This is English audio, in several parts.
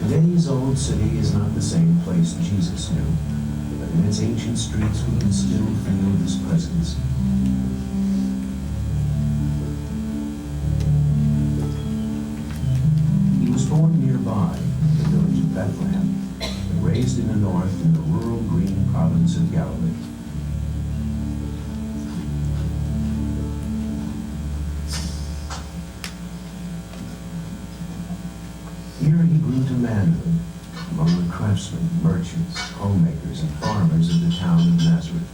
Today's old city is not the same place Jesus knew, but in its ancient streets we can still feel his presence. He was born nearby, in the village of Bethlehem, but raised in the north in the rural green province of Galilee. Here he grew to manhood among the craftsmen, merchants, homemakers, and farmers of the town of Nazareth.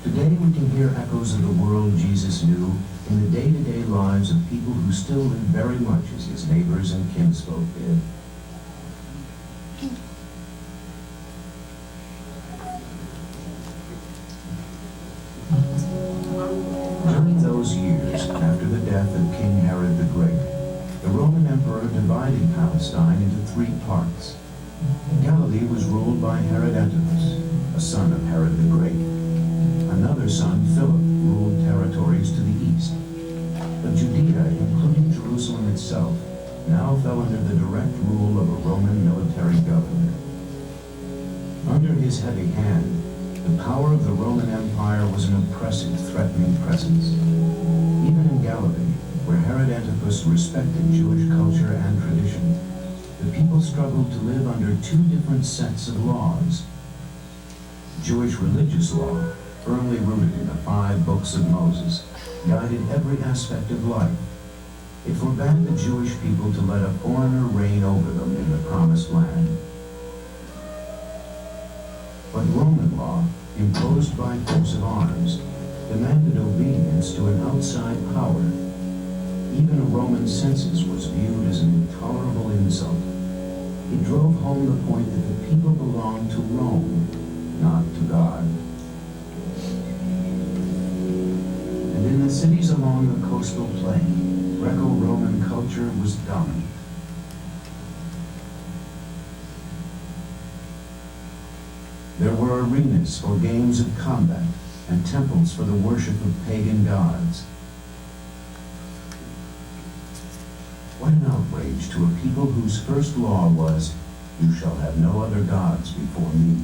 Today we can hear echoes of the world Jesus knew in the day-to-day lives of people who still live very much as his neighbors and kinsfolk did. During those years, after the death of King Herod the Great, the Roman emperor divided Palestine into three parts. Galilee was ruled by Herod Antipas, a son of Herod the Great. Another son, Philip, ruled territories to the east. But Judea, including Jerusalem itself, now fell under the direct rule of a Roman military governor. Under his heavy hand, the power of the Roman Empire was an oppressive, threatening presence. Even in Galilee, where Herod Antipas respected Jewish culture and tradition, the people struggled to live under two different sets of laws. Jewish religious law, firmly rooted in the 5 books of Moses, guided every aspect of life. It forbade the Jewish people to let a foreigner reign over them in the Promised Land. But Roman law, imposed by force of arms, demanded obedience to an outside power. Even a Roman census was viewed as an intolerable insult. It drove home the point that the people belonged to Rome, not to God. And in the cities along the coastal plain, Greco-Roman culture was dominant. There were arenas for games of combat and temples for the worship of pagan gods. What an outrage to a people whose first law was, "You shall have no other gods before me."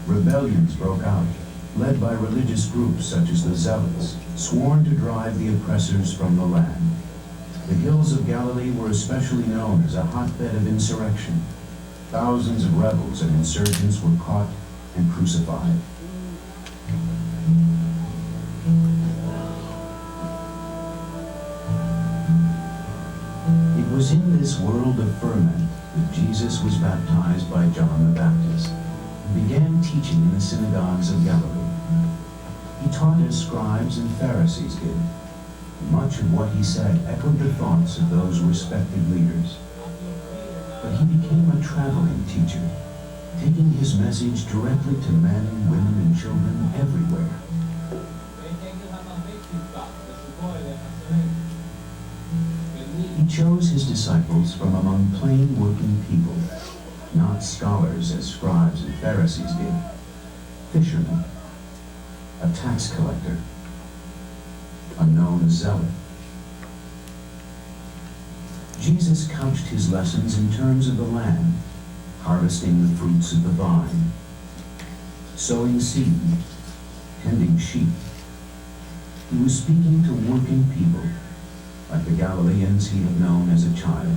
Rebellions broke out, led by religious groups such as the Zealots, sworn to drive the oppressors from the land. The hills of Galilee were especially known as a hotbed of insurrection. Thousands of rebels and insurgents were caught and crucified. It was in this world of ferment that Jesus was baptized by John the Baptist and began teaching in the synagogues of Galilee. He taught as scribes and Pharisees did. Much of what he said echoed the thoughts of those respected leaders. But he became a traveling teacher, taking his message directly to men, women, and children everywhere. He chose his disciples from among plain working people, not scholars as scribes and Pharisees did, fishermen, a tax collector, a known zealot. Jesus couched his lessons in terms of the land, harvesting the fruits of the vine, sowing seed, tending sheep. He was speaking to working people, like the Galileans he had known as a child.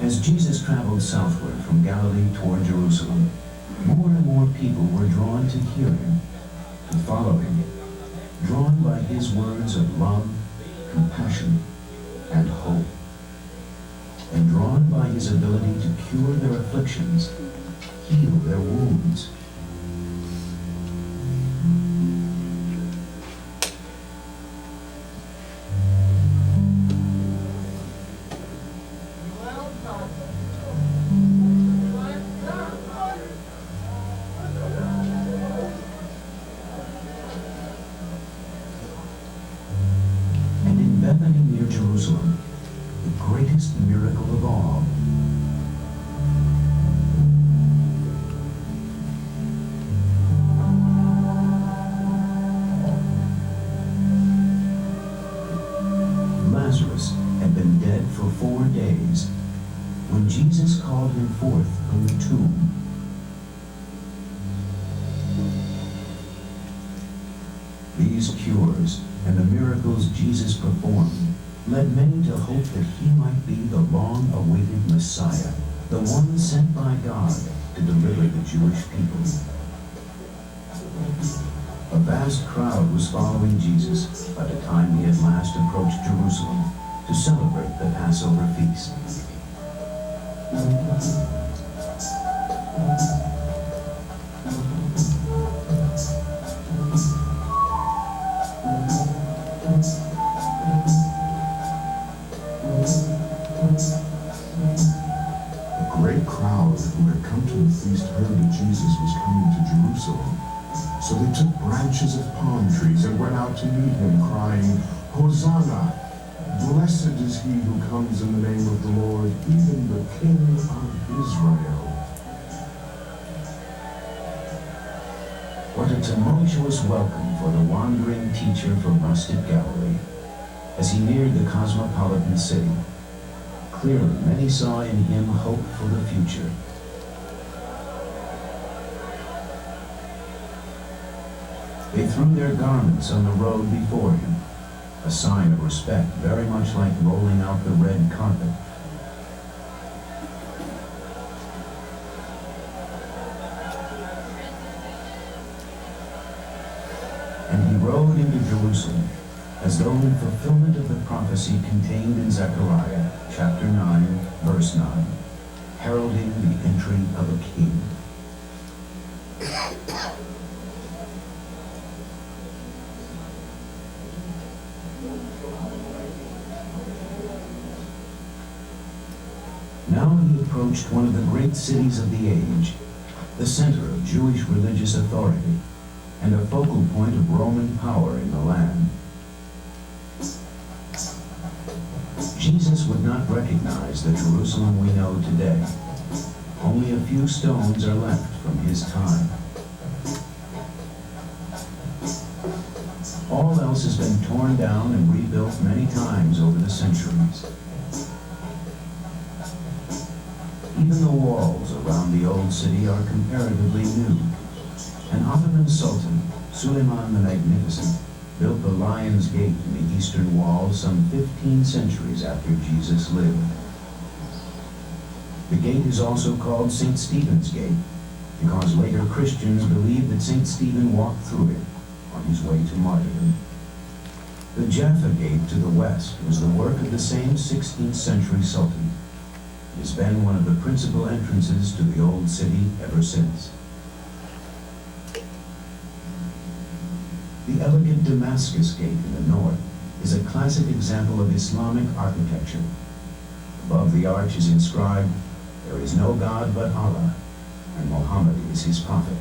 As Jesus traveled southward from Galilee toward Jerusalem, more and more people were drawn to hear him, to follow him, drawn by his words of love, compassion, and hope, and drawn by his ability to cure their afflictions, heal their wounds. Bethany near Jerusalem, the greatest miracle of all. Jesus called him forth from the tomb. These cures and the miracles Jesus performed led many to hope that he might be the long-awaited Messiah, the one sent by God to deliver the Jewish people. A vast crowd was following Jesus by the time he had last approached Jerusalem to celebrate the Passover feast. A great crowd who had come to the feast heard that Jesus was coming to Jerusalem. So they took branches of palm trees and went out to meet him, crying, "Hosanna! Blessed is he who comes in the name of the Lord, even the King of Israel." What a tumultuous welcome for the wandering teacher from rustic Galilee as he neared the cosmopolitan city. Clearly, many saw in him hope for the future. They threw their garments on the road before him, a sign of respect very much like rolling out the red carpet. And he rode into Jerusalem as though in fulfillment of the prophecy contained in Zechariah chapter 9, verse 9, heralding the entry of a king. Now he approached one of the great cities of the age, the center of Jewish religious authority, and a focal point of Roman power in the land. Jesus would not recognize the Jerusalem we know today. Only a few stones are left from his time. All else has been torn down and rebuilt many times over the centuries. Even the walls around the old city are comparatively new. An Ottoman Sultan, Suleiman the Magnificent, built the Lion's Gate in the eastern wall some 15 centuries after Jesus lived. The gate is also called St. Stephen's Gate because later Christians believed that St. Stephen walked through it on his way to martyrdom. The Jaffa Gate to the west was the work of the same 16th century Sultan. It has been one of the principal entrances to the old city ever since. The elegant Damascus Gate in the north is a classic example of Islamic architecture. Above the arch is inscribed, "There is no God but Allah, and Muhammad is his prophet."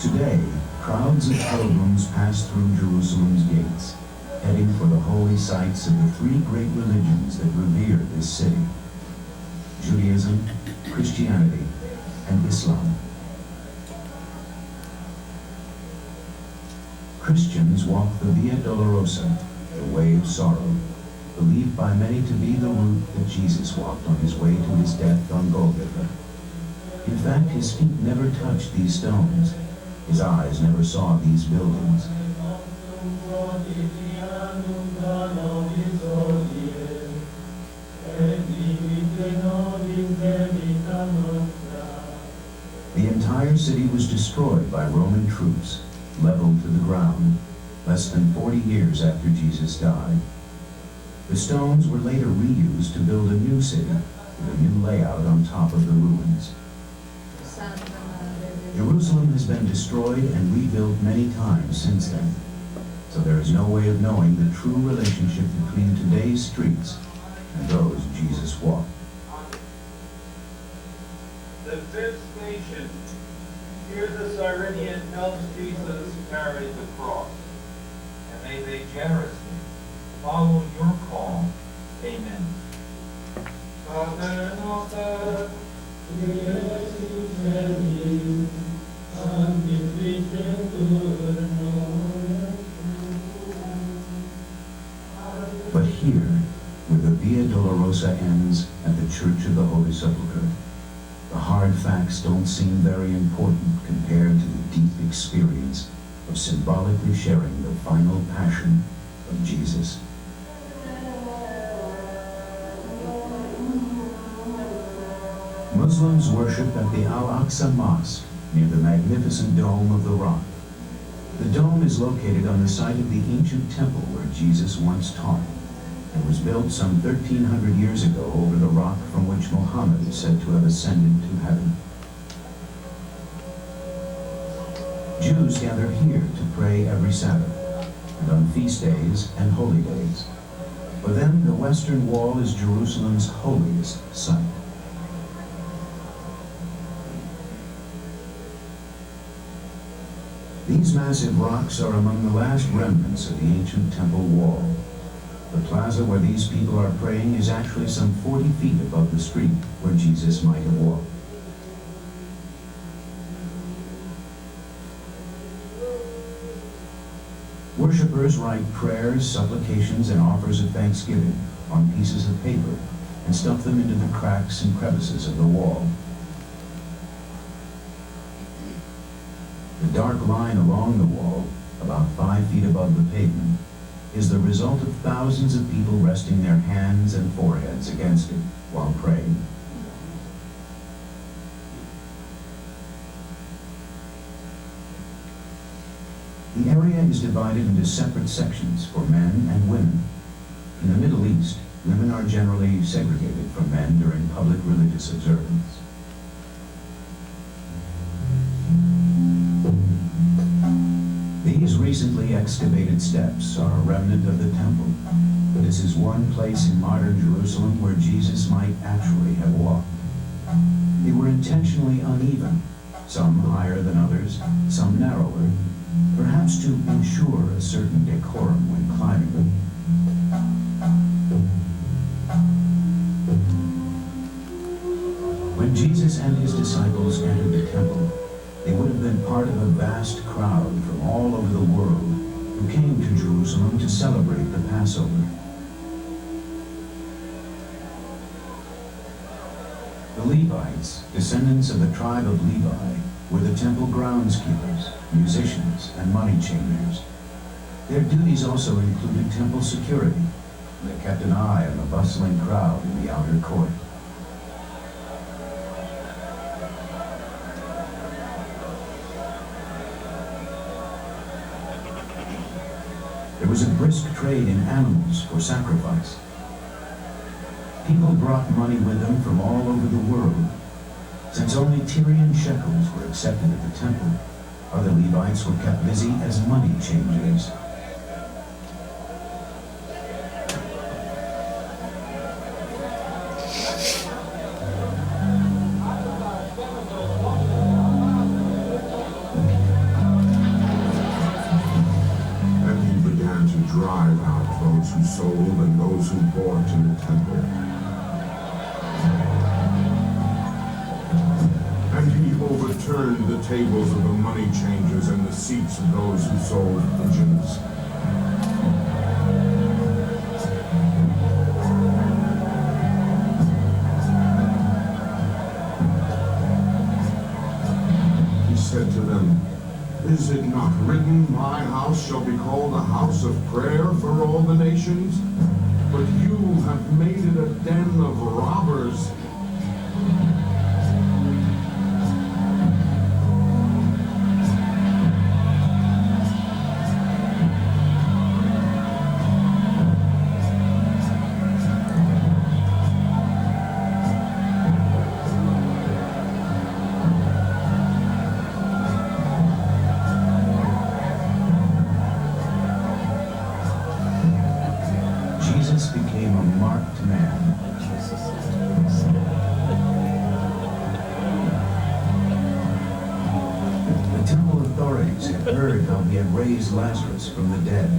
Today, crowds of pilgrims pass through Jerusalem's gates, heading for the holy sites of the three great religions that revere this city: Judaism, Christianity, and Islam. Christians walk the Via Dolorosa, the way of sorrow, believed by many to be the route that Jesus walked on his way to his death on Golgotha. In fact, his feet never touched these stones. His eyes never saw these buildings. The entire city was destroyed by Roman troops, leveled to the ground, less than 40 years after Jesus died. The stones were later reused to build a new city with a new layout on top of the ruins. Jerusalem has been destroyed and rebuilt many times since then, so there is no way of knowing the true relationship between today's streets and those Jesus walked. The fifth station. Here the Cyrenian helps Jesus carry the cross, and may they generously follow your call. Amen. Pater noster, qui es in celis, sanctificetur nomen tuum. Dolorosa ends at the Church of the Holy Sepulchre. The hard facts don't seem very important compared to the deep experience of symbolically sharing the final passion of Jesus. Muslims worship at the Al-Aqsa Mosque near the magnificent Dome of the Rock. The dome is located on the site of the ancient temple where Jesus once taught. It was built some 1,300 years ago over the rock from which Muhammad is said to have ascended to heaven. Jews gather here to pray every Sabbath, and on feast days and holy days. For them, the Western Wall is Jerusalem's holiest site. These massive rocks are among the last remnants of the ancient temple wall. The plaza where these people are praying is actually some 40 feet above the street where Jesus might have walked. Worshippers write prayers, supplications, and offers of thanksgiving on pieces of paper and stuff them into the cracks and crevices of the wall. The dark line along the wall, about 5 feet above the pavement, is the result of thousands of people resting their hands and foreheads against it while praying. The area is divided into separate sections for men and women. In the Middle East, women are generally segregated from men during public religious observance. These recently excavated steps are a remnant of the temple. This is one place in modern Jerusalem where Jesus might actually have walked. They were intentionally uneven, some higher than others, some narrower, perhaps to ensure a certain decorum when climbing them. When Jesus and his disciples entered the temple, they would have been part of a vast crowd from all over the world who came to Jerusalem to celebrate the Passover. The Levites, descendants of the tribe of Levi, were the temple groundskeepers, musicians, and money changers. Their duties also included temple security. They kept an eye on the bustling crowd in the outer court. There was a brisk trade in animals for sacrifice. People brought money with them from all over the world. Since only Tyrian shekels were accepted at the temple, other Levites were kept busy as money changers. Drive out those who sold and those who bought in the temple. And he overturned the tables of the money changers and the seats of those who sold pigeons. He said to them, "Is it not written, my house shall be called a house of prayer for all the nations? But you have made it a den of robbers." Jesus became a marked man. The temple authorities had heard how he had raised Lazarus from the dead.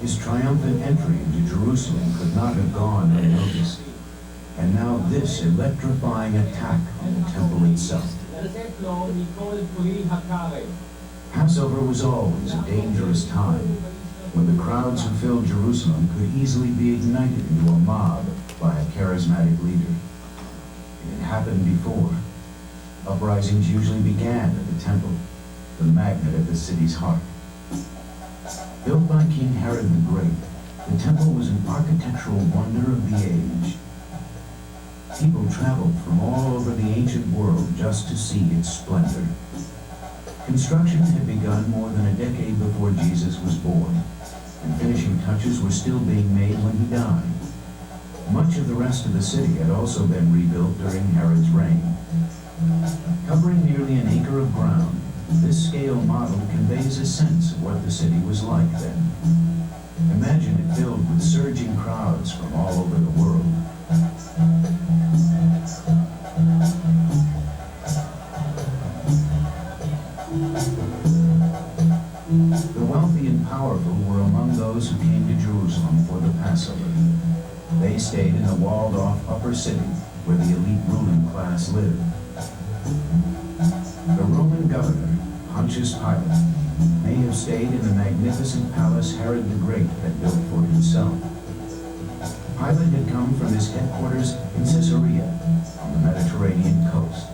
His triumphant entry into Jerusalem could not have gone unnoticed. And now this electrifying attack on the temple itself. Passover was always a dangerous time, when the crowds who filled Jerusalem could easily be ignited into a mob by a charismatic leader. It had happened before. Uprisings usually began at the temple, the magnet of the city's heart. Built by King Herod the Great, the temple was an architectural wonder of the age. People traveled from all over the ancient world just to see its splendor. Construction had begun more than a decade before Jesus was born, and finishing touches were still being made when he died. Much of the rest of the city had also been rebuilt during Herod's reign. Covering nearly an acre of ground, this scale model conveys a sense of what the city was like then. Imagine it filled with surging crowds from all over the world. The wealthy and powerful were among those who came to Jerusalem for the Passover. They stayed in the walled-off upper city where the elite ruling class lived. The Roman governor, Pontius Pilate, may have stayed in the magnificent palace Herod the Great had built for himself. Pilate had come from his headquarters in Caesarea on the Mediterranean coast,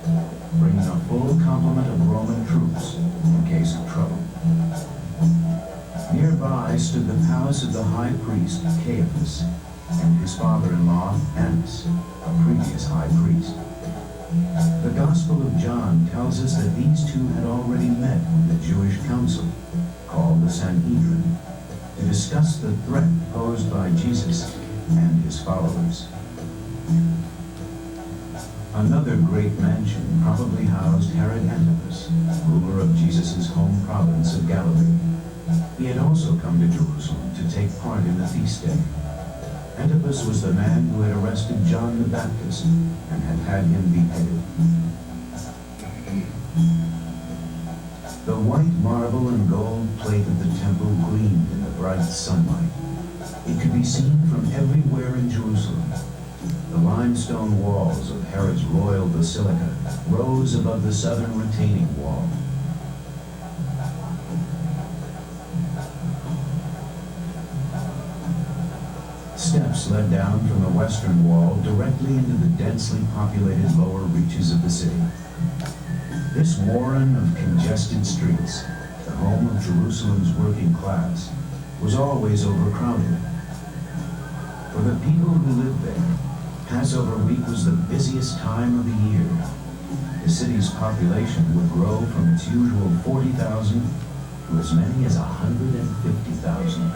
bringing a full complement of Roman troops in case of trouble. Nearby stood the palace of the high priest Caiaphas and his father-in-law Annas, a previous high priest. The Gospel of John tells us that these two had already met with the Jewish council, called the Sanhedrin, to discuss the threat posed by Jesus and his followers. Another great mansion probably housed Herod Antipas, ruler of Jesus' home province of Galilee. He had also come to Jerusalem to take part in the feast day. Antipas was the man who had arrested John the Baptist and had him beheaded. The white marble and gold plate of the temple gleamed in the bright sunlight. It could be seen from everywhere in Jerusalem. The limestone walls of Herod's royal basilica rose above the southern retaining wall. Steps led down from the western wall directly into the densely populated lower reaches of the city. This warren of congested streets, the home of Jerusalem's working class, was always overcrowded. For the people who lived there, Passover week was the busiest time of the year. The city's population would grow from its usual 40,000 to as many as 150,000.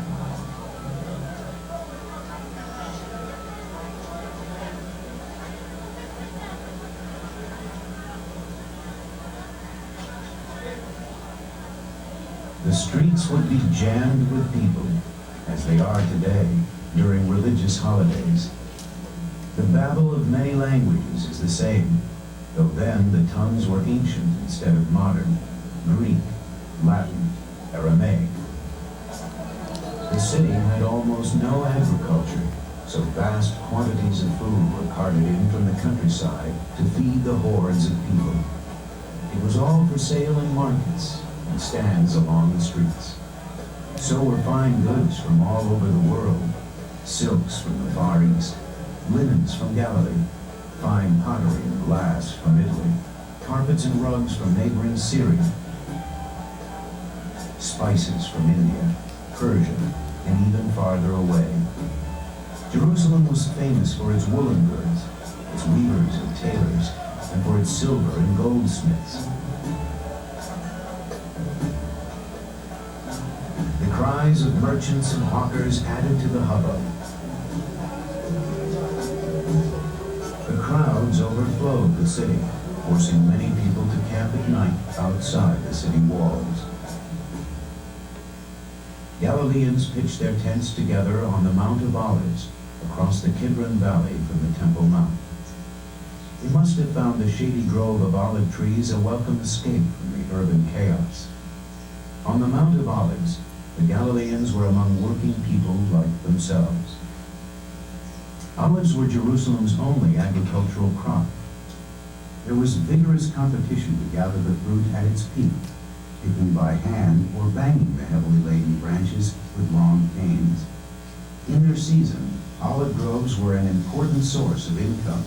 The streets would be jammed with people, as they are today during religious holidays. The babble of many languages is the same, though then the tongues were ancient instead of modern: Greek, Latin, Aramaic. The city had almost no agriculture, so vast quantities of food were carted in from the countryside to feed the hordes of people. It was all for sale in markets and stands along the streets. So were fine goods from all over the world: silks from the Far East, linens from Galilee, fine pottery and glass from Italy, carpets and rugs from neighboring Syria, spices from India, Persia, and even farther away. Jerusalem was famous for its woolen goods, its weavers and tailors, and for its silver and goldsmiths. The cries of merchants and hawkers added to the hubbub. The crowds overflowed the city, forcing many people to camp at night outside the city walls. Galileans pitched their tents together on the Mount of Olives, across the Kidron Valley from the Temple Mount. They must have found the shady grove of olive trees a welcome escape from the urban chaos. On the Mount of Olives, the Galileans were among working people like themselves. Olives were Jerusalem's only agricultural crop. There was vigorous competition to gather the fruit at its peak, picking by hand or banging the heavily laden branches with long canes. In their season, Olive groves were an important source of income.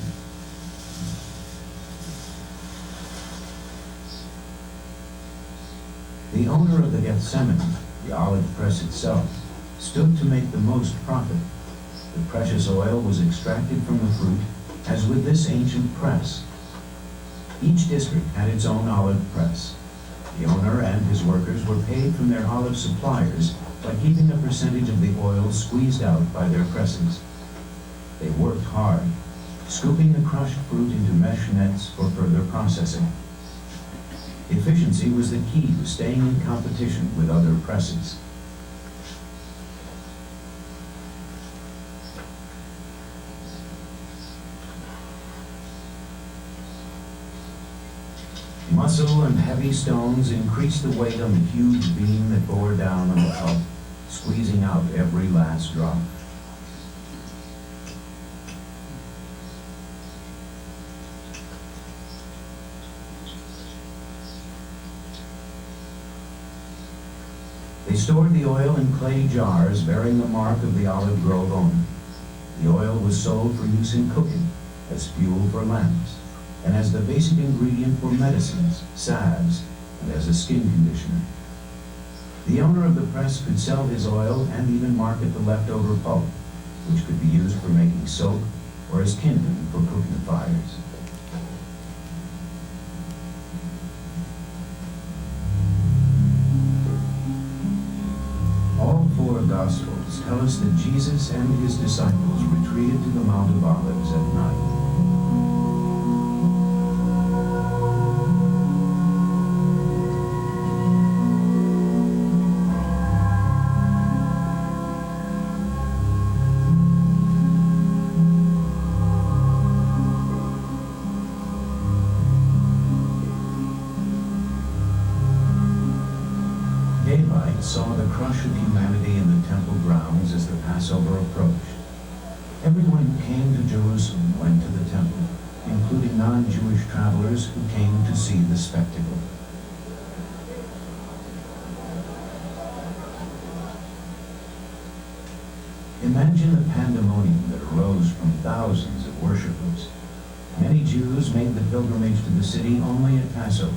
The owner of the Gethsemane, the olive press itself, stood to make the most profit. The precious oil was extracted from the fruit, as with this ancient press. Each district had its own olive press. The owner and his workers were paid from their olive suppliers by keeping a percentage of the oil squeezed out by their presses. They worked hard, scooping the crushed fruit into mesh nets for further processing. Efficiency was the key to staying in competition with other presses. Muscle and heavy stones increased the weight on the huge beam that bore down on the pulp, squeezing out every last drop. They stored the oil in clay jars bearing the mark of the olive grove owner. The oil was sold for use in cooking, as fuel for lamps, and as the basic ingredient for medicines, salves, and as a skin conditioner. The owner of the press could sell his oil and even market the leftover pulp, which could be used for making soap or as kindling for cooking fires. All four Gospels tell us that Jesus and his disciples retreated to the Mount of Olives at night. Daylight saw the crush of humanity in the temple grounds as the Passover approached. Everyone who came to Jerusalem went to the temple, including non-Jewish travelers who came to see the spectacle. Imagine the pandemonium that arose from thousands of worshipers. Many Jews made the pilgrimage to the city only at Passover.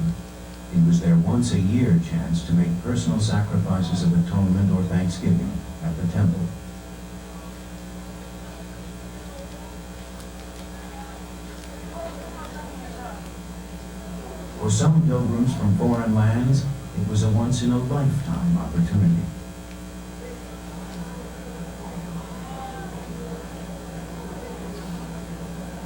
It was their once-a-year chance to make personal sacrifices of atonement or thanksgiving at the temple. For some pilgrims from foreign lands, it was a once-in-a-lifetime opportunity.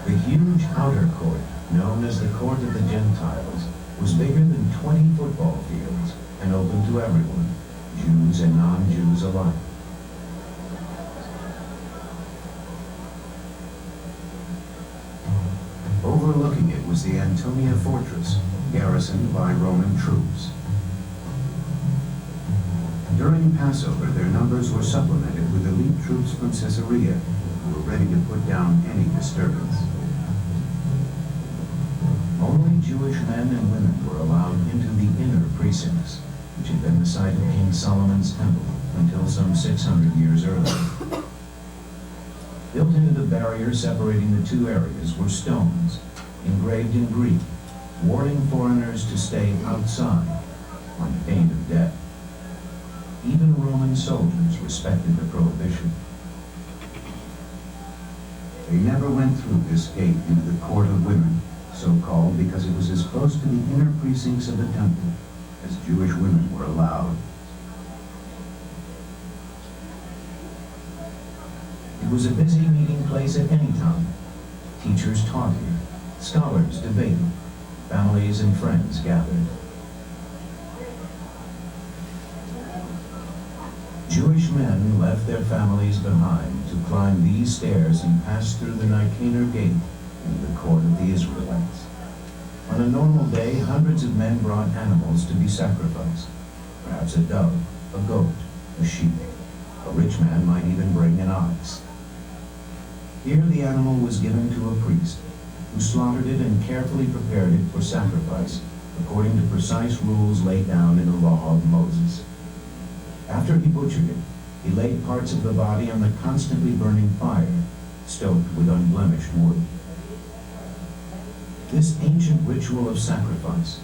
The huge outer court, known as the Court of the Gentiles, was bigger than 20 football fields and open to everyone, Jews and non-Jews alike. Overlooking it was the Antonia Fortress, garrisoned by Roman troops. During Passover, their numbers were supplemented with elite troops from Caesarea, who were ready to put down any disturbance. Only Jewish men and women were allowed into the inner precincts, which had been the site of King Solomon's temple until some 600 years earlier. Built into the barrier separating the two areas were stones, engraved in Greek, warning foreigners to stay outside on pain of death. Even Roman soldiers respected the prohibition. They never went through this gate into the Court of Women, so called because it was as close to the inner precincts of the temple as Jewish women were allowed. It was a busy meeting place at any time. Teachers taught here, scholars debated, families and friends gathered. Jewish men left their families behind to climb these stairs and pass through the Nicanor Gate into the court of the Israelites. On a normal day, hundreds of men brought animals to be sacrificed, perhaps a dove, a goat, a sheep. A rich man might even bring an ox. Here the animal was given to a priest, who slaughtered it and carefully prepared it for sacrifice, according to precise rules laid down in the law of Moses. After he butchered it, he laid parts of the body on the constantly burning fire, stoked with unblemished wood. This ancient ritual of sacrifice,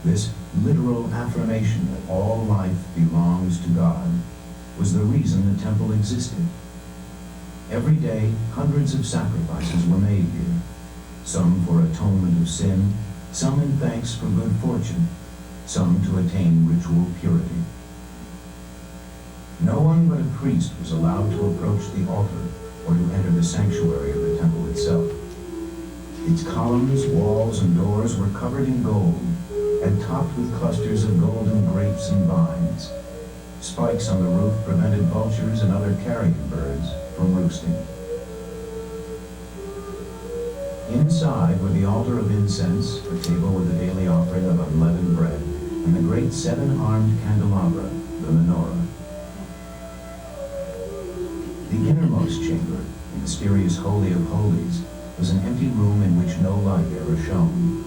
this literal affirmation that all life belongs to God, was the reason the temple existed. Every day, hundreds of sacrifices were made here, some for atonement of sin, some in thanks for good fortune, some to attain ritual purity. No one but a priest was allowed to approach the altar or to enter the sanctuary of the temple itself. Its columns, walls, and doors were covered in gold and topped with clusters of golden grapes and vines. Spikes on the roof prevented vultures and other carrion birds from roosting. Inside were the altar of incense, a table with the daily offering of unleavened bread, and the great seven-armed candelabra, the menorah. The innermost chamber, the mysterious Holy of Holies, was an empty room in which no light ever shone.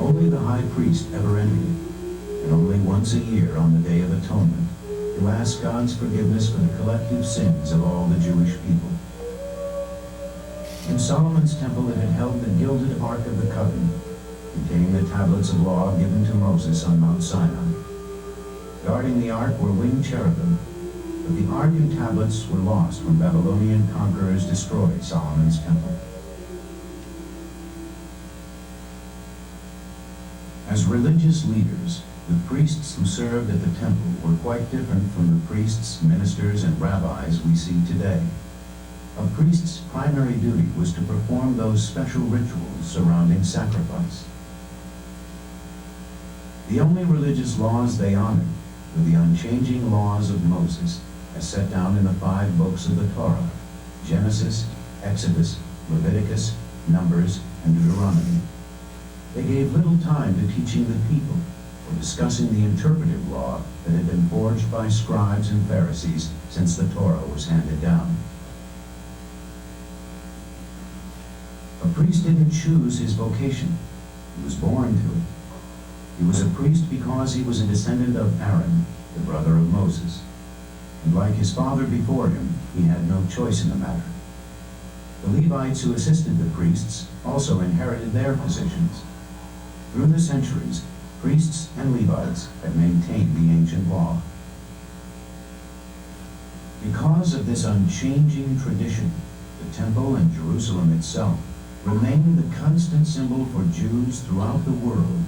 Only the high priest ever entered it, and only once a year on the Day of Atonement, to ask God's forgiveness for the collective sins of all the Jewish people. In Solomon's temple it had held the gilded Ark of the Covenant, containing the tablets of law given to Moses on Mount Sinai. Guarding the Ark were winged cherubim, but the Ark and tablets were lost when Babylonian conquerors destroyed Solomon's temple. As religious leaders, the priests who served at the temple were quite different from the priests, ministers, and rabbis we see today. A priest's primary duty was to perform those special rituals surrounding sacrifice. The only religious laws they honored were the unchanging laws of Moses, as set down in the 5 books of the Torah: Genesis, Exodus, Leviticus, Numbers, and Deuteronomy. They gave little time to teaching the people or discussing the interpretive law that had been forged by scribes and Pharisees since the Torah was handed down. A priest didn't choose his vocation. He was born to it. He was a priest because he was a descendant of Aaron, the brother of Moses. And like his father before him, he had no choice in the matter. The Levites who assisted the priests also inherited their positions. Through the centuries, priests and Levites had maintained the ancient law. Because of this unchanging tradition, the temple and Jerusalem itself remained the constant symbol for Jews throughout the world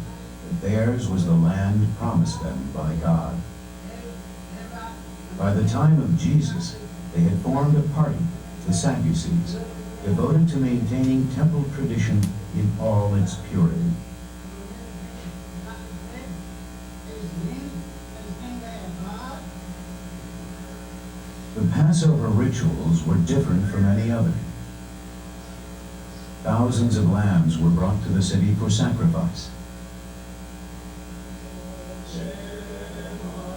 that theirs was the land promised them by God. By the time of Jesus, they had formed a party, the Sadducees, devoted to maintaining temple tradition in all its purity. The Passover rituals were different from any other. Thousands of lambs were brought to the city for sacrifice.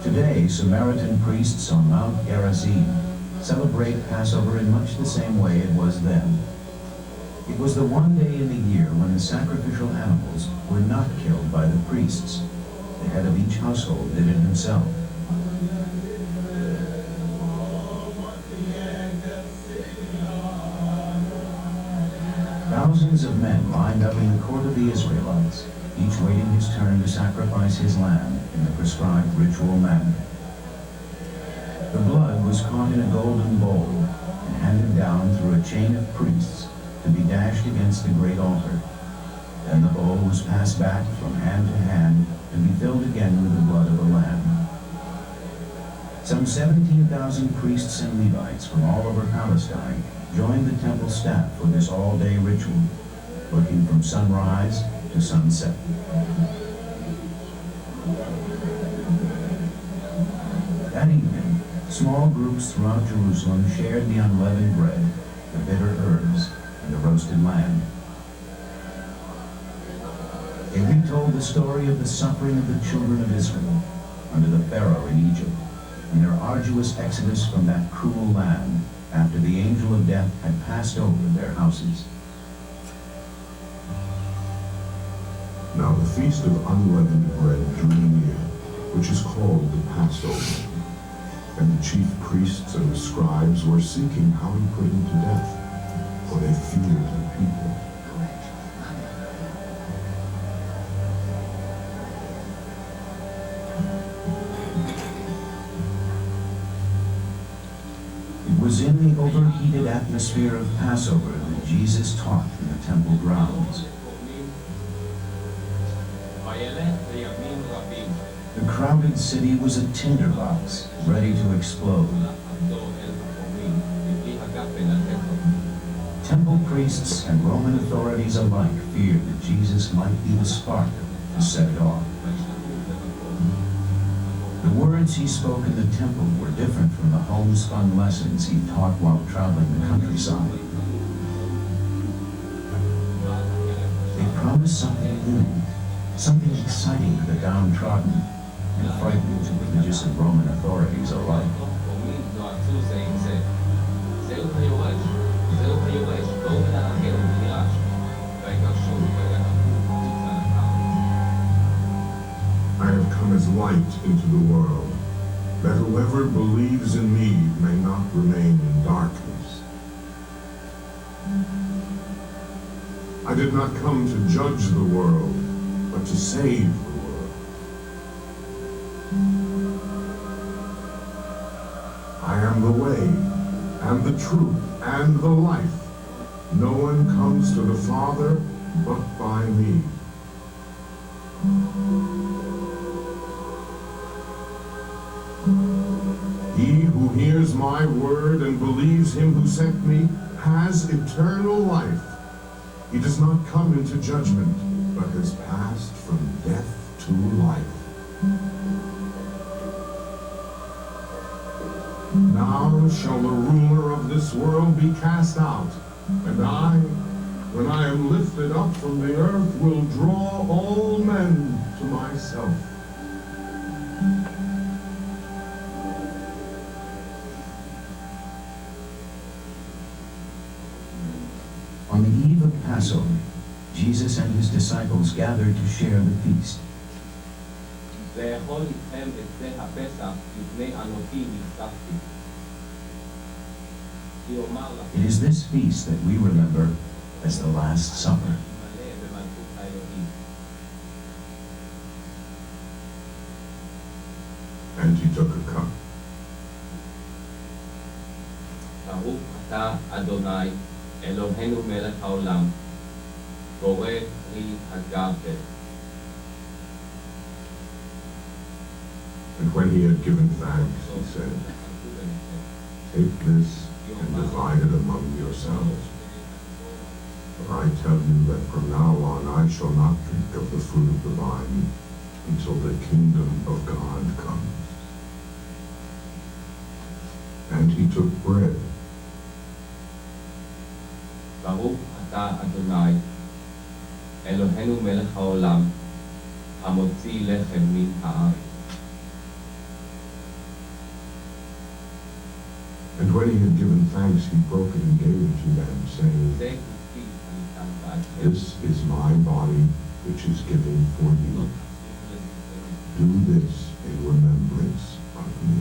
Today, Samaritan priests on Mount Gerizim celebrate Passover in much the same way it was then. It was the one day in the year when the sacrificial animals were not killed by the priests. The head of each household did it himself. Thousands of men lined up in the court of the Israelites, each waiting his turn to sacrifice his lamb in the prescribed ritual manner. The blood was caught in a golden bowl and handed down through a chain of priests to be dashed against the great altar. Then the bowl was passed back from hand to hand and be filled again with the blood of a lamb. Some 17,000 priests and Levites from all over Palestine joined the temple staff for this all-day ritual, working from sunrise to sunset. That evening, small groups throughout Jerusalem shared the unleavened bread, the bitter herbs, and the roasted lamb. They retold the story of the suffering of the children of Israel under the Pharaoh in Egypt, and their arduous exodus from that cruel land after the angel of death had passed over their houses. Now the feast of unleavened bread drew near, which is called the Passover. And the chief priests and the scribes were seeking how to put him to death, for they feared the people. It was in the overheated atmosphere of Passover that Jesus taught in the temple grounds. The crowded city was a tinderbox, ready to explode. Temple priests and Roman authorities alike feared that Jesus might be the spark to set it off. The words he spoke in the temple were different from the homespun lessons he taught while traveling the countryside. They promised something new, something exciting to the downtrodden, and frightening to religious and Roman authorities alike. I have come as light into the world, that whoever believes in me may not remain in darkness. I did not come to judge the world, but to save the world. I am the way, and the truth, and the life. No one comes to the Father but by me. He who hears my word and believes him who sent me has eternal life. He does not come into judgment, but has passed from death to life. Now shall the ruler of this world be cast out, and I, when I am lifted up from the earth, will draw all men to myself. On the eve of Passover, Jesus and his disciples gathered to share the feast. It is this feast that we remember as the Last Supper. And he took a cup. ברוך אתה אדוני אלוהינו מלך העולם בורא פרי הגפן. And when he had given thanks, he said, "Take this and divide it among yourselves. For I tell you that from now on I shall not drink of the fruit of the vine until the kingdom of God comes." And he took bread. ברוך אתה אדוני אלוהינו מלך העולם המוציא לחם מן הארץ. And when he had given thanks, he broke it and gave it to them, saying, "This is my body, which is given for you. Do this in remembrance of me."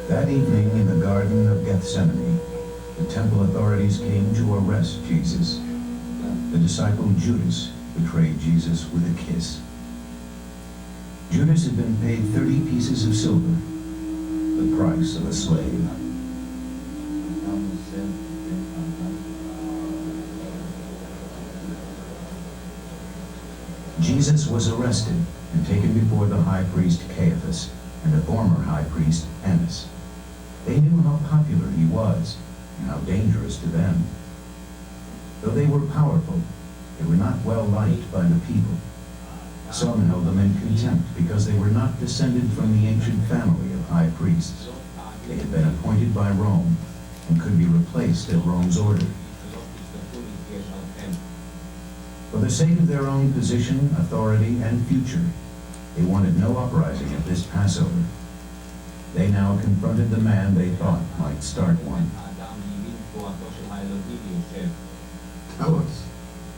That evening in the Garden of Gethsemane, the temple authorities came to arrest Jesus. The disciple Judas betrayed Jesus with a kiss. Judas had been paid 30 pieces of silver, the price of a slave. Jesus was arrested and taken before the high priest Caiaphas and the former high priest Annas. They knew how popular he was and how dangerous to them. Though they were powerful, they were not well liked by the people. Some held them in contempt because they were not descended from the ancient family of high priests. They had been appointed by Rome and could be replaced at Rome's order. For the sake of their own position, authority, and future, they wanted no uprising at this Passover. They now confronted the man they thought might start one. Tell us,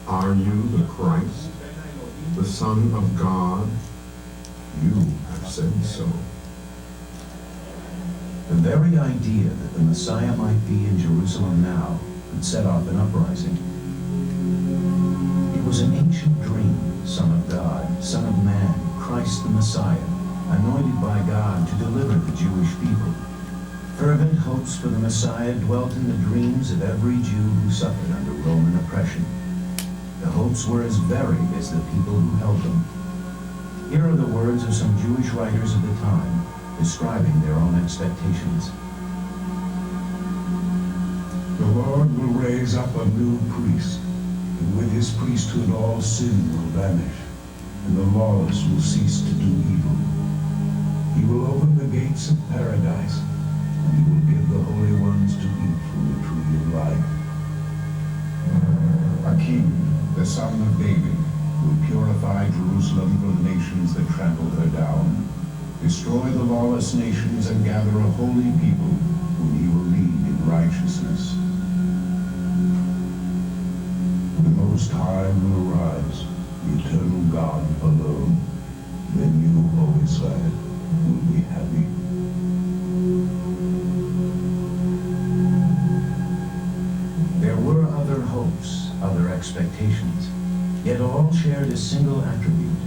are you the Christ, the Son of God? You have said so. The very idea that the Messiah might be in Jerusalem now could set off an uprising. It was an ancient dream, Son of God, Son of Man, Christ the Messiah, anointed by God to deliver the Jewish people. Fervent hopes for the Messiah dwelt in the dreams of every Jew who suffered under Roman oppression. The hopes were as varied as the people who held them. Here are the words of some Jewish writers of the time, describing their own expectations. The Lord will raise up a new priest, and with his priesthood all sin will vanish, and the lawless will cease to do evil. He will open the gates of paradise, and he will give the holy ones to eat from the tree of life. A king, the son of David, will purify Jerusalem from the nations that trampled her down, destroy the lawless nations, and gather a holy people whom he will lead in righteousness. The Most High will arise, the eternal God alone. Then you, O Israel, will be happy. There were other hopes, other expectations, yet all shared a single attribute,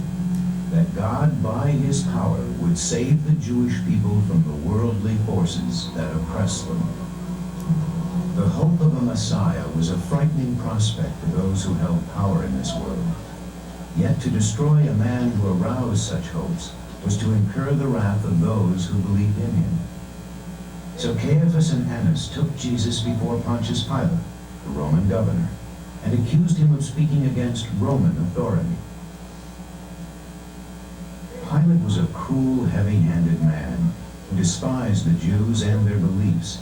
that God, by his power, would save the Jewish people from the worldly forces that oppressed them. The hope of a Messiah was a frightening prospect to those who held power in this world. Yet to destroy a man who aroused such hopes was to incur the wrath of those who believed in him. So Caiaphas and Annas took Jesus before Pontius Pilate, the Roman governor, and accused him of speaking against Roman authority. Pilate was a cruel, heavy-handed man who despised the Jews and their beliefs,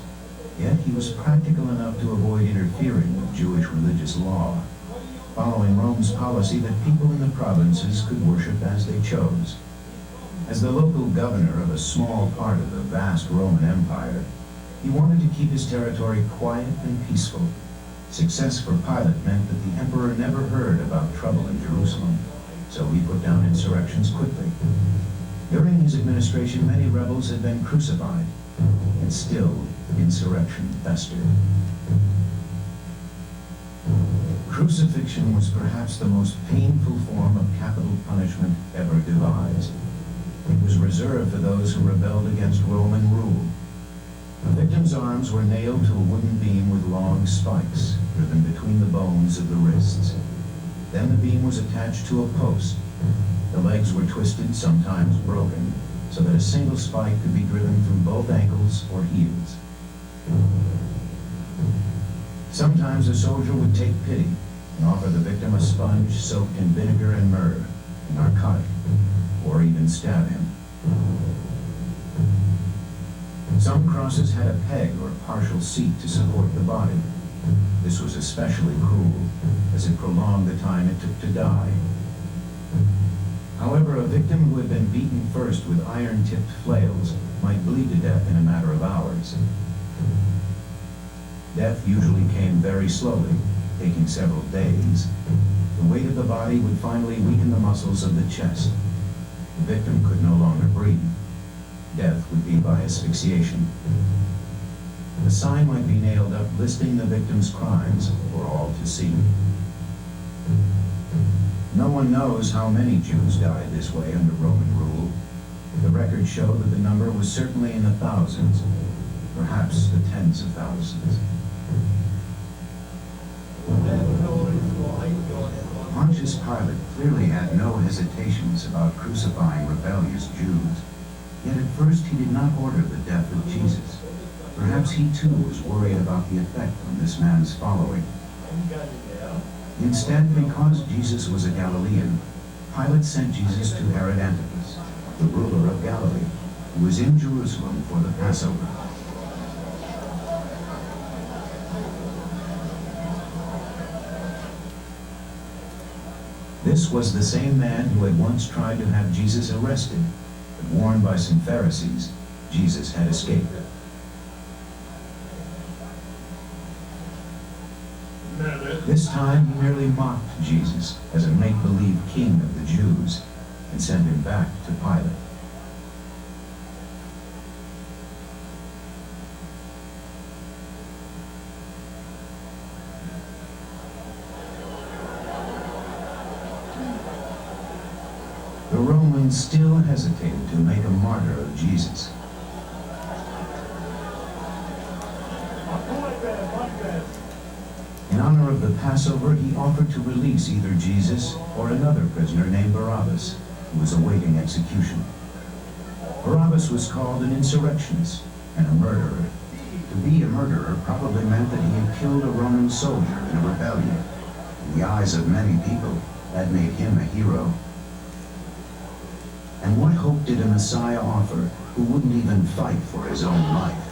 yet he was practical enough to avoid interfering with Jewish religious law, following Rome's policy that people in the provinces could worship as they chose. As the local governor of a small part of the vast Roman Empire, he wanted to keep his territory quiet and peaceful. Success for Pilate meant that the emperor never heard about trouble in Jerusalem, so he put down insurrections quickly. During his administration, many rebels had been crucified, and still insurrection festered. Crucifixion was perhaps the most painful form of capital punishment ever devised. It was reserved for those who rebelled against Roman rule. The victim's arms were nailed to a wooden beam with long spikes, driven between the bones of the wrists. Then the beam was attached to a post. The legs were twisted, sometimes broken, so that a single spike could be driven through both ankles or heels. Sometimes a soldier would take pity and offer the victim a sponge soaked in vinegar and myrrh, a narcotic, or even stab him. Some crosses had a peg or partial seat to support the body. This was especially cruel, as it prolonged the time it took to die. However, a victim who had been beaten first with iron-tipped flails might bleed to death in a matter of hours. Death usually came very slowly, taking several days. The weight of the body would finally weaken the muscles of the chest. The victim could no longer breathe. Death would be by asphyxiation. A sign might be nailed up listing the victim's crimes for all to see. No one knows how many Jews died this way under Roman rule. The records show that the number was certainly in the thousands, perhaps the tens of thousands. Pontius Pilate clearly had no hesitations about crucifying rebellious Jews. Yet at first he did not order the death of Jesus. Perhaps he too was worried about the effect on this man's following. Instead, because Jesus was a Galilean, Pilate sent Jesus to Herod Antipas, the ruler of Galilee, who was in Jerusalem for the Passover. This was the same man who had once tried to have Jesus arrested, but warned by some Pharisees, Jesus had escaped. This time he merely mocked Jesus as a make-believe king of the Jews. and sent him back to Pilate. The Romans still hesitated to make a martyr of Jesus. In honor of the Passover, he offered to release either Jesus or another prisoner named Barabbas, who was awaiting execution. Barabbas was called an insurrectionist and a murderer. To be a murderer probably meant that he had killed a Roman soldier in a rebellion. In the eyes of many people, that made him a hero. And what hope did a Messiah offer who wouldn't even fight for his own life?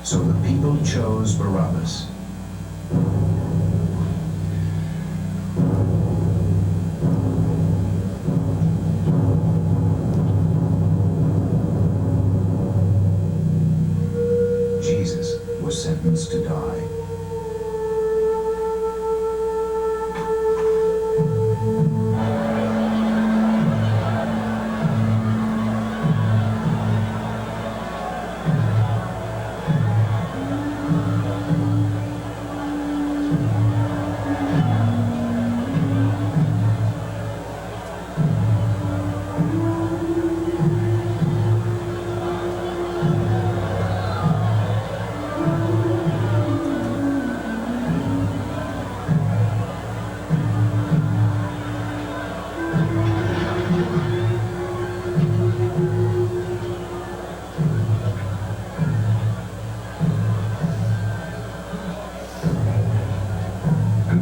So the people chose Barabbas. Jesus was sentenced to die.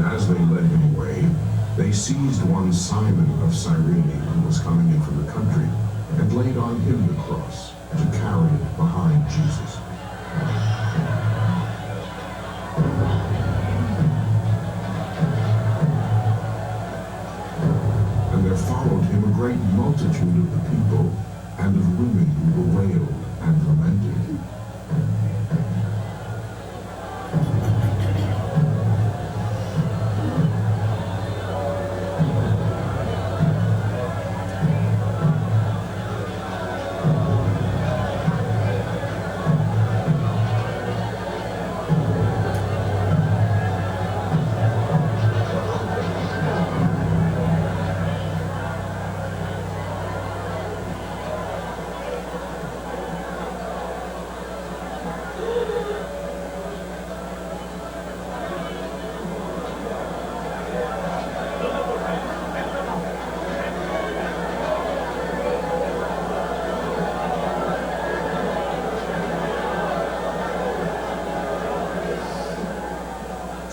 As they led him away, they seized one Simon of Cyrene, who was coming in from the country, and laid on him the cross to carry it behind Jesus. And there followed him a great multitude of the people, and of women who bewailed and lamented.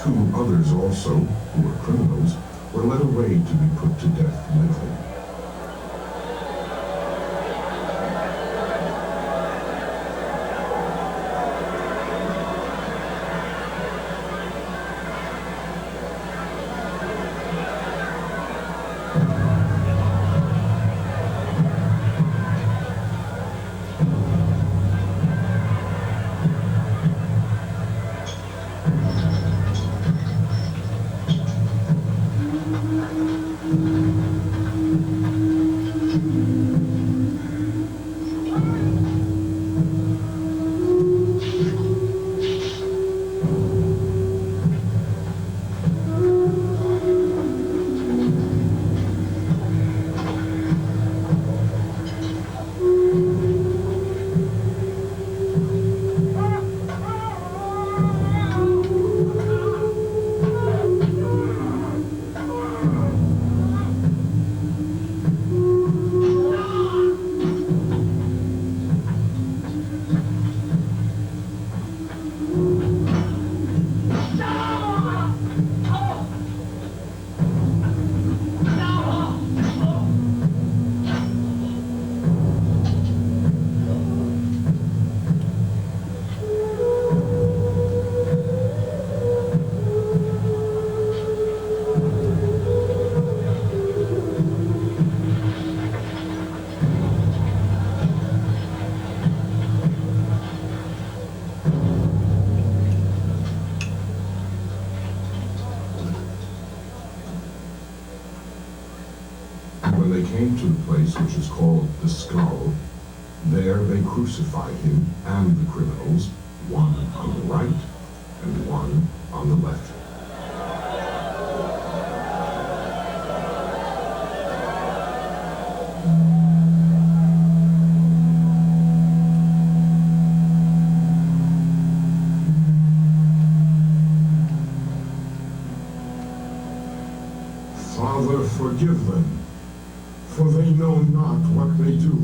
Two others also, who were criminals, were led away to be put to death with him. they came to the place which is called the Skull, there they crucified him and the criminals, one on the right and one on the left. Father, forgive them, for they know not what they do.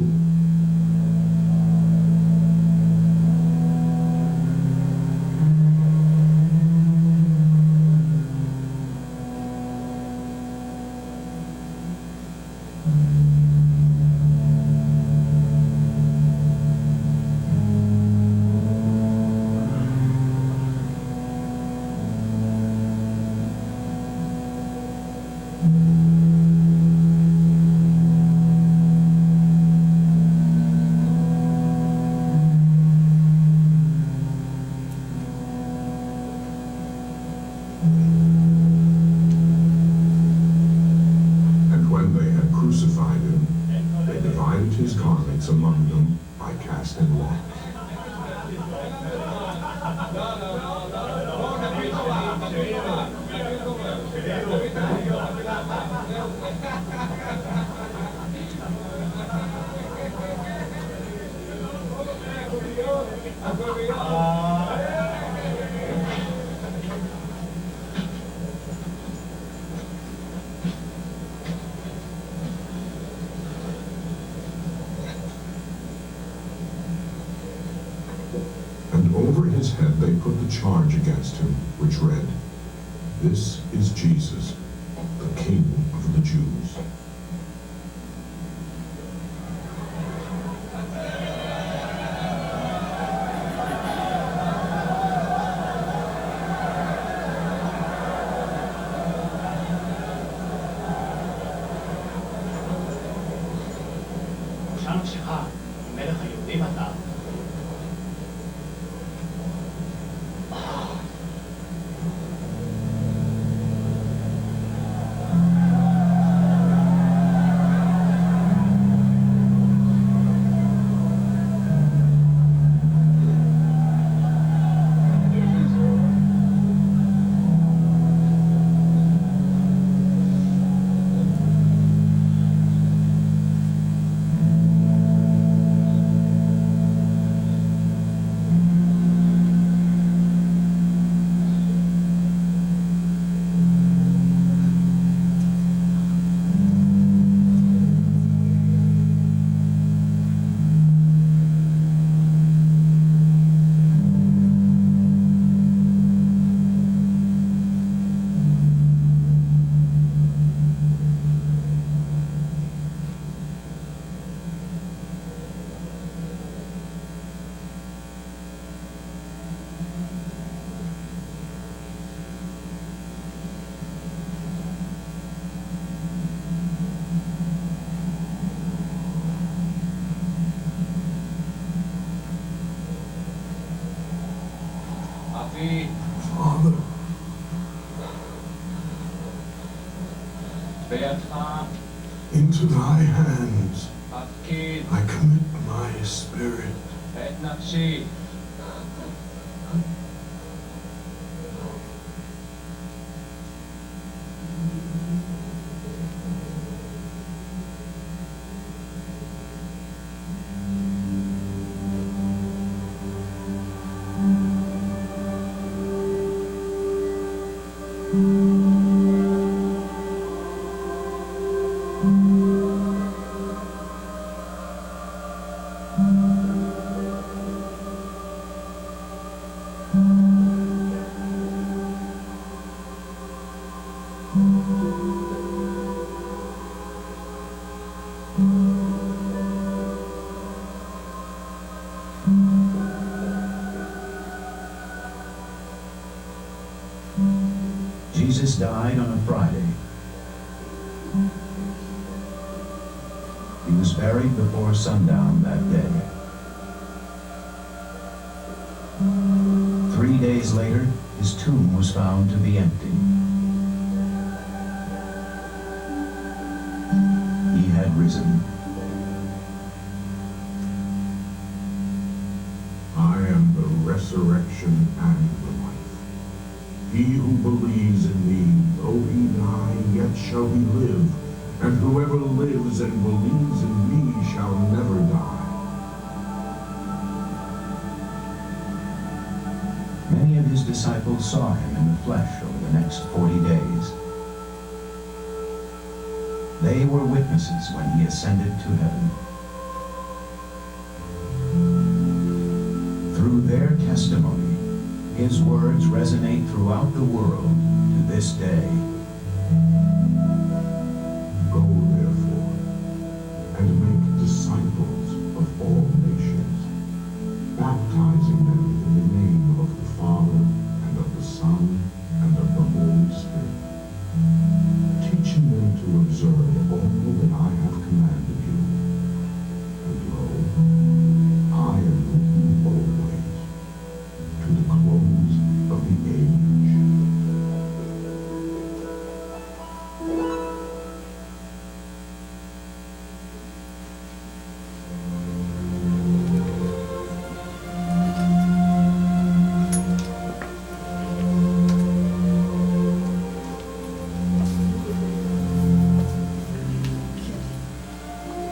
Crucified him, they divided his garments among them by casting lots. And over his head they put the charge against him, which read, "This is Jesus, the King of the Jews." شمسها ملك يوديمتا Father, into thy hands I commit my spirit. Jesus died on a Friday. He was buried before sundown that day. 3 days later, his tomb was found to be empty. He had risen. I am the resurrection and the life. He who believes in me, though he die, yet shall he live. And whoever lives and believes in me shall never die. Many of his disciples saw him in the flesh over the next 40 days. They were witnesses when he ascended to heaven. Through their testimony, his words resonate throughout the world to this day. Go therefore, and make disciples of all nations, baptizing them in the name of the Father, and of the Son, and of the Holy Spirit, teaching them to observe all that I have commanded you. And lo, I am with you always, to the close of the age.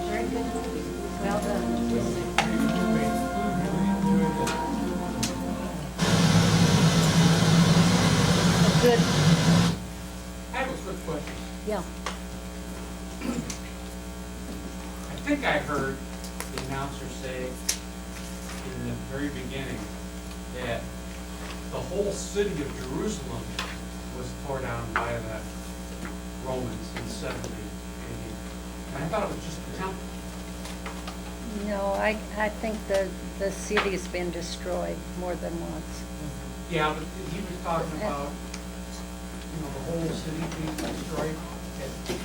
Very good. Well done. Good. I have a quick question. Yeah. I think I heard the announcer say in the very beginning that the whole city of Jerusalem was torn down by the Romans in 70 AD. And I thought it was just the temple. No, I think the city's been destroyed more than once. Yeah, but he was talking about, the whole city being destroyed in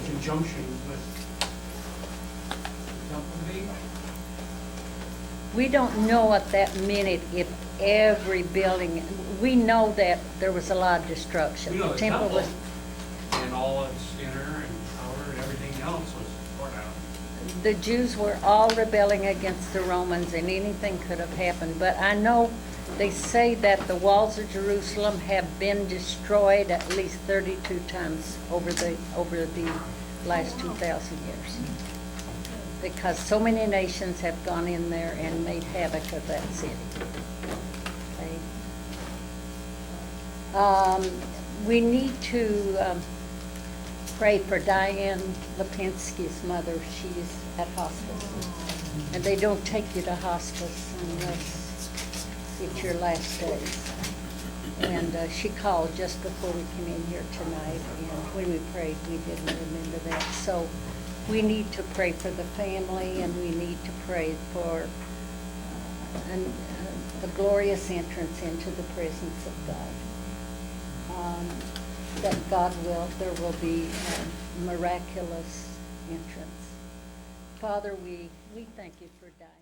conjunction with the temple being. We don't know at that minute if every building, we know that there was a lot of destruction. We know the temple temple was, and all its inner and outer and everything else was torn down. the Jews were all rebelling against the Romans and anything could have happened. But I know they say that the walls of Jerusalem have been destroyed at least 32 times over the last 2,000 years. Because so many nations have gone in there and made havoc of that city. Okay. We need to pray for Diane Lipinski's mother. She's at hospice. And they don't take you to hospice unless it's your last days. And she called just before we came in here tonight, and when we prayed, we didn't remember that. So we need to pray for the family, and we need to pray for a glorious entrance into the presence of God. That there will be a miraculous entrance. Father, we thank you for Diane.